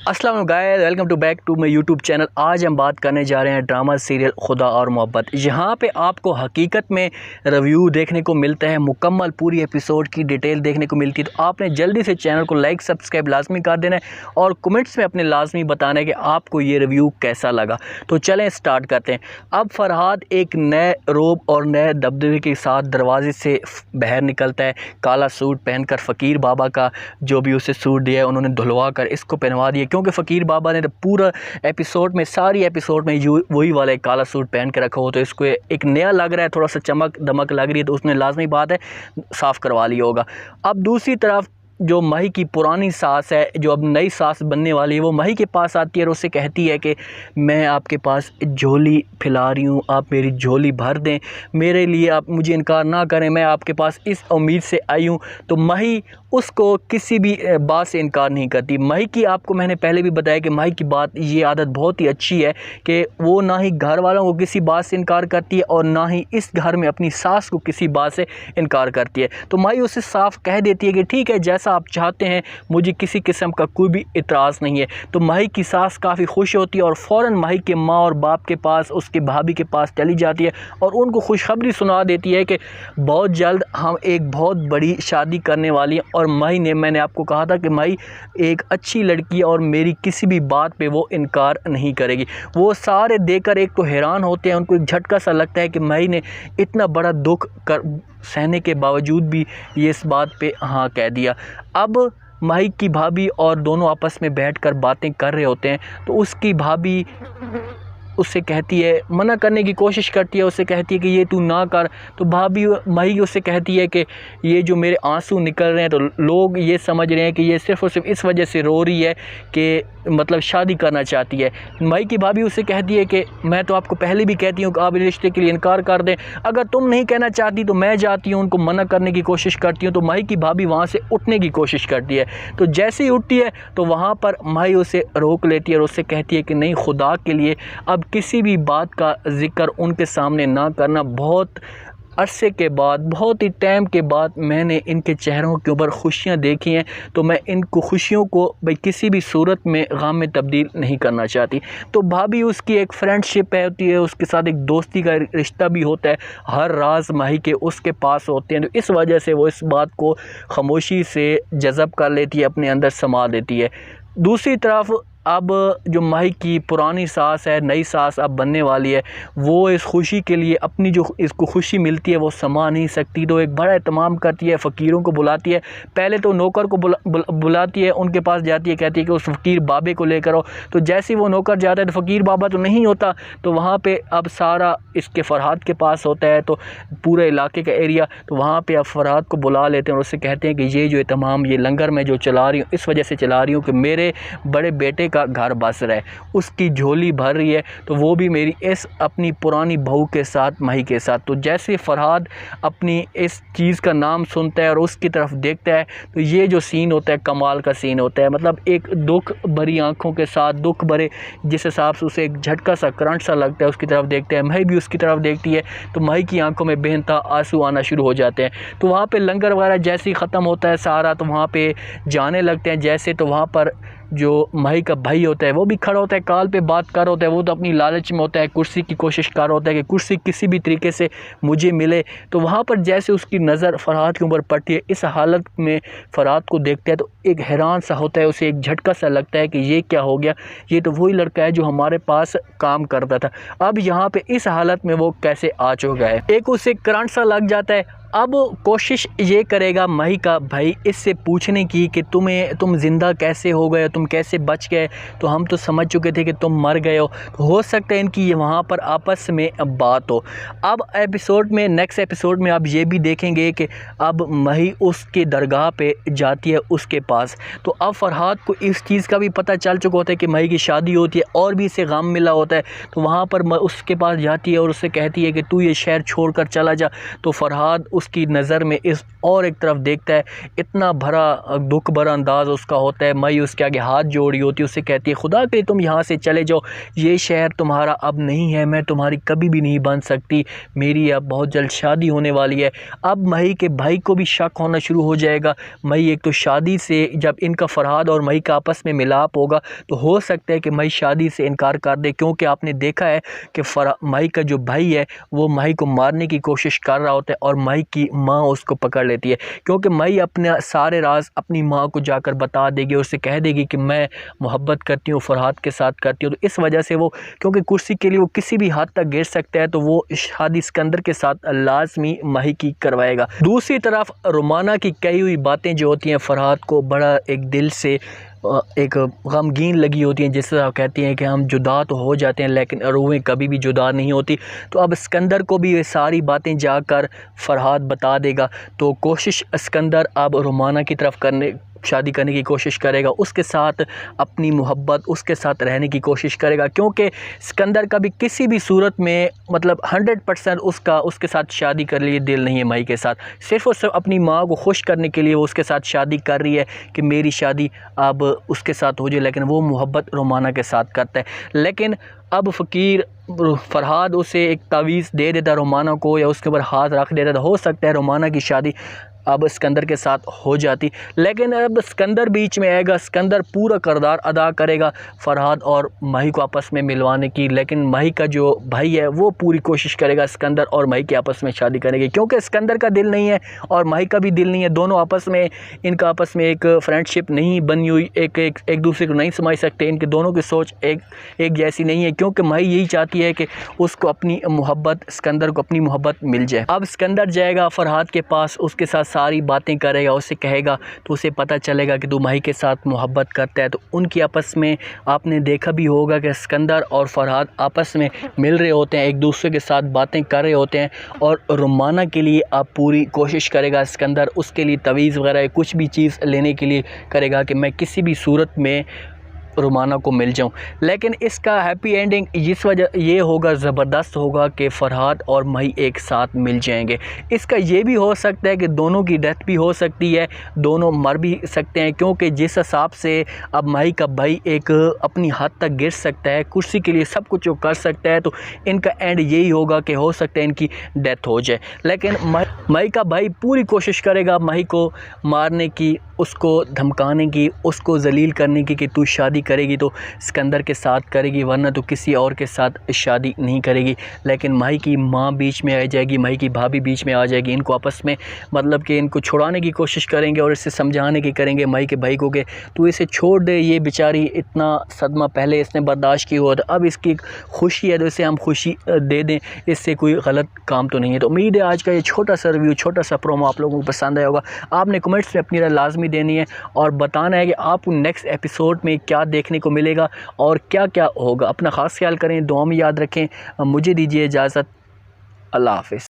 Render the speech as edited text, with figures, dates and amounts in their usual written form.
अस्सलाम वालेकुम guys, welcome to back to my YouTube channel. आज हम बात करने जा रहे हैं ड्रामा सीरियल खुदा और मोहब्बत। यहाँ पे आपको हकीकत में रिव्यू देखने को मिलता है, मुकम्मल पूरी एपिसोड की डिटेल देखने को मिलती है। तो आपने जल्दी से चैनल को लाइक सब्सक्राइब लाजमी कर देना है और कमेंट्स में अपने लाजमी बताना है कि आपको ये रिव्यू कैसा लगा। तो चलें स्टार्ट करते हैं। अब फरहाद एक नए रोब और नए दबदबे के साथ दरवाजे से बाहर निकलता है। काला सूट पहनकर फ़कीर बाबा का जो भी उसे सूट दिया है उन्होंने धुलवा कर इसको पहनवा दिया, क्योंकि फ़कीर बाबा ने तो पूरा एपिसोड में सारी एपिसोड में वही वाला एक काला सूट पहन के रखा हो, तो इसको एक नया लग रहा है, थोड़ा सा चमक दमक लग रही है, तो उसने लाजमी बात है साफ़ करवा लिया होगा। अब दूसरी तरफ जो माही की पुरानी सास है, जो अब नई सास बनने वाली है, वो माही के पास आती है और उससे कहती है कि मैं आपके पास झोली फैला रही हूँ, आप मेरी झोली भर दें, मेरे लिए आप मुझे इनकार ना करें, मैं आपके पास इस उम्मीद से आई हूँ। तो माही उसको किसी भी बात से इनकार नहीं करती। माही की आपको मैंने पहले भी बताया कि माही की बात ये आदत बहुत ही अच्छी है कि वो ना ही घर वालों को किसी बात से इनकार करती है और ना ही इस घर में अपनी सास को किसी बात से इनकार करती है। तो माही उसे साफ़ कह देती है कि ठीक है, जैसा आप चाहते हैं, मुझे किसी किस्म का कोई भी इतराज़ नहीं है। तो माही की सास काफ़ी खुश होती है और फ़ौरन माही के माँ और बाप के पास, उसके भाभी के पास चली जाती है और उनको खुशखबरी सुना देती है कि बहुत जल्द हम एक बहुत बड़ी शादी करने वाली हैं। और माही ने, मैंने आपको कहा था कि माही एक अच्छी लड़की है और मेरी किसी भी बात पे वो इनकार नहीं करेगी। वो सारे देखकर एक तो हैरान होते हैं, उनको एक झटका सा लगता है कि माही ने इतना बड़ा दुख कर सहने के बावजूद भी ये इस बात पे हाँ कह दिया। अब माही की भाभी और दोनों आपस में बैठकर बातें कर रहे होते हैं, तो उसकी भाभी उससे कहती है, मना करने की कोशिश करती है, उससे कहती है कि ये तू ना कर। तो भाभी माही उससे कहती है कि ये जो मेरे आंसू निकल रहे हैं, तो लोग ये समझ रहे हैं कि ये सिर्फ़ और सिर्फ इस वजह से रो रही है कि मतलब शादी करना चाहती है। माही की भाभी उससे कहती है कि मैं तो आपको पहले भी कहती हूँ कि आप रिश्ते के लिए इनकार कर दें, अगर तुम नहीं कहना चाहती तो मैं जाती हूँ, उनको मना करने की कोशिश करती हूँ। तो माही की भाभी वहाँ से उठने की कोशिश करती है, तो जैसे ही उठती है तो वहाँ पर माही उसे रोक लेती है और उससे कहती है कि नहीं, खुदा के लिए अब किसी भी बात का ज़िक्र उनके सामने ना करना। बहुत अरसे के बाद, बहुत ही टाइम के बाद मैंने इनके चेहरों के ऊपर खुशियाँ देखी हैं, तो मैं इनको खुशियों को भाई किसी भी सूरत में गम में तब्दील नहीं करना चाहती। तो भाभी उसकी एक फ्रेंडशिप है होती है, उसके साथ एक दोस्ती का रिश्ता भी होता है, हर राज माही के उसके पास होते हैं, तो इस वजह से वो इस बात को खामोशी से जज़ब कर लेती है, अपने अंदर समा देती है। दूसरी तरफ अब जो माही की पुरानी सास है, नई सास अब बनने वाली है, वो इस खुशी के लिए अपनी जो इसको खुशी मिलती है वो समा नहीं सकती, तो एक बड़ा एहतमाम करती है, फ़कीरों को बुलाती है। पहले तो नौकर को बुलाती है, उनके पास जाती है, कहती है कि उस फ़कीर बाबे को लेकर आओ। तो जैसे ही वो नौकर जाता है तो फ़कीर बाबा तो नहीं होता, तो वहाँ पर अब सारा इसके फरहाद के पास होता है, तो पूरे इलाके का एरिया, तो वहाँ पर अब फरहाद को बुला लेते हैं और उससे कहते हैं कि ये जो एहतमाम ये लंगर में जो चला रही हूँ, इस वजह से चला रही हूँ कि मेरे बड़े बेटे घर बस रहा है, उसकी झोली भर रही है, तो वो भी मेरी इस अपनी पुरानी बहू के साथ, माही के साथ। तो जैसे फरहाद अपनी इस चीज़ का नाम सुनता है और उसकी तरफ देखता है, तो ये जो सीन होता है कमाल का सीन होता है। मतलब एक दुख भरी आंखों के साथ, दुख भरे जिस हिसाब से उसे एक झटका सा, करंट सा लगता है, उसकी तरफ देखता है। माही भी उसकी तरफ देखती है, तो माही की आंखों में बेनता आंसू आना शुरू हो जाते हैं। तो वहाँ पे लंगर वगैरह जैसे ही ख़त्म होता है सारा, तो वहाँ पे जाने लगते हैं जैसे, तो वहाँ पर जो माही का भाई होता है वो भी खड़ा होता है, कॉल पे बात कर होता है, वो तो अपनी लालच में होता है, कुर्सी की कोशिश कर होता है कि कुर्सी किसी भी तरीके से मुझे मिले। तो वहाँ पर जैसे उसकी नज़र फरहाद के ऊपर पड़ती है, इस हालत में फरहाद को देखता है तो एक हैरान सा होता है, उसे एक झटका सा लगता है कि ये क्या हो गया, ये तो वही लड़का है जो हमारे पास काम करता था, अब यहाँ पर इस हालत में वो कैसे आ चुका है। एक उसे करंट सा लग जाता है। अब कोशिश ये करेगा माही का भाई इससे पूछने की कि तुम ज़िंदा कैसे हो गए, तुम कैसे बच गए, तो हम तो समझ चुके थे कि तुम मर गए हो सकता है इनकी वहाँ पर आपस में बात हो। अब एपिसोड में, नेक्स्ट एपिसोड में आप ये भी देखेंगे कि अब माही उसके दरगाह पे जाती है उसके पास, तो अब फरहाद को इस चीज़ का भी पता चल चुका होता है कि माही की शादी होती है और भी इसे गम मिला होता है। तो वहाँ पर उसके पास जाती है और उससे कहती है कि तू ये शहर छोड़ कर चला जा। तो फरहाद उसकी नज़र में इस और एक तरफ देखता है, इतना भरा दुख भरा अंदाज़ उसका होता है। मई उसके आगे हाथ जोड़ी होती है, उससे कहती है खुदा के तुम यहाँ से चले जाओ, ये शहर तुम्हारा अब नहीं है, मैं तुम्हारी कभी भी नहीं बन सकती, मेरी अब बहुत जल्द शादी होने वाली है। अब मई के भाई को भी शक होना शुरू हो जाएगा। मई एक तो शादी से जब इनका फरहाद और मई का आपस में मिलाप होगा तो हो सकता है कि मई शादी से इनकार कर दे, क्योंकि आपने देखा है कि मई का जो भाई है वो मई को मारने की कोशिश कर रहा होता है और मई की माँ उसको पकड़ लेती है, क्योंकि मई अपने सारे राज अपनी माँ को जाकर बता देगी और उससे कह देगी कि मैं मोहब्बत करती हूँ, फरहाद के साथ करती हूँ। तो इस वजह से वो, क्योंकि कुर्सी के लिए वो किसी भी हद तक गिर सकता है, तो वो शादी सिकंदर के साथ लाजमी मई की करवाएगा। दूसरी तरफ रोमाना की कही हुई बातें जो होती हैं फरहाद को बड़ा एक दिल से एक गमगीन लगी होती हैं, जिस तरह कहती हैं कि हम जुदा तो हो जाते हैं लेकिन रूहें कभी भी जुदा नहीं होती। तो अब सिकंदर को भी ये सारी बातें जाकर फरहाद बता देगा। तो कोशिश सिकंदर अब रोमाना की तरफ शादी करने की कोशिश करेगा, उसके साथ अपनी मोहब्बत उसके साथ रहने की कोशिश करेगा, क्योंकि सिकंदर का भी किसी भी सूरत में मतलब 100% उसके साथ शादी कर लिए दिल नहीं है मई के साथ। सिर्फ और सिर्फ अपनी माँ को खुश करने के लिए वो उसके साथ शादी कर रही है कि मेरी शादी अब उसके साथ हो जाए, लेकिन वो मोहब्बत रोमाना के साथ करता है। लेकिन अब फ़कीर फरहाद उसे एक तावीज़ दे देता रोमाना को, या उसके ऊपर हाथ रख देता, तो हो सकता है रोमाना की शादी अब सिकंदर के साथ हो जाती। लेकिन अब सिकंदर बीच में आएगा, सिकंदर पूरा किरदार अदा करेगा फरहाद और मई को आपस में मिलवाने की। लेकिन मई का जो भाई है वो पूरी कोशिश करेगा सिकंदर और मई के आपस में शादी करने की, क्योंकि सिकंदर का दिल नहीं है और मई का भी दिल नहीं है। दोनों आपस में इनका आपस में एक फ्रेंडशिप नहीं बनी हुई, एक दूसरे को नहीं समझ सकते। इनके दोनों की सोच एक जैसी नहीं है, क्योंकि मई यही चाहती है कि उसको अपनी मोहब्बत, सिकंदर को अपनी मोहब्बत मिल जाए। अब सिकंदर जाएगा फरहाद के पास, उसके साथ सारी बातें करेगा, उससे कहेगा, तो उसे पता चलेगा कि तू मई के साथ मोहब्बत करता है। तो उनकी आपस में आपने देखा भी होगा कि सिकंदर और फरहाद आपस में मिल रहे होते हैं, एक दूसरे के साथ बातें कर रहे होते हैं। और रोमाना के लिए आप पूरी कोशिश करेगा सिकंदर, उसके लिए तवीज़ वगैरह कुछ भी चीज़ लेने के लिए करेगा कि मैं किसी भी सूरत में रोमाना को मिल जाऊं। लेकिन इसका हैप्पी एंडिंग इस वजह ये होगा, ज़बरदस्त होगा कि फरहाद और मई एक साथ मिल जाएंगे। इसका ये भी हो सकता है कि दोनों की डेथ भी हो सकती है, दोनों मर भी सकते हैं, क्योंकि जिस हिसाब से अब मई का भाई एक अपनी हद तक गिर सकता है, कुर्सी के लिए सब कुछ वो कर सकता है, तो इनका एंड यही होगा कि हो सकता है इनकी डेथ हो जाए। लेकिन मई का भाई पूरी कोशिश करेगा मई को मारने की, उसको धमकाने की, उसको जलील करने की कि तू शादी करेगी तो सिकंदर के साथ करेगी, वरना तो किसी और के साथ शादी नहीं करेगी। लेकिन मई की माँ बीच में आ जाएगी, मई की भाभी बीच में आ जाएगी, इनको आपस में मतलब कि इनको छुड़ाने की कोशिश करेंगे और इसे समझाने की करेंगे मई के भाई को कि तू इसे छोड़ दे, ये बेचारी इतना सदमा पहले इसने बर्दाश्त किया हुआ था, अब इसकी खुशी है तो इसे हम खुशी दे दें, इससे कोई गलत काम तो नहीं है। तो उम्मीद है आज का ये छोटा सा रिव्यू, छोटा सा प्रोमो आप लोगों को पसंद आया होगा। आपने कमेंट्स में अपनी राय लाजमी देनी है और बताना है कि आपको नेक्स्ट एपिसोड में क्या देखने को मिलेगा और क्या क्या होगा। अपना ख़ास ख्याल करें, दुआ में याद रखें। मुझे दीजिए इजाज़त। अल्लाह हाफ़िज़।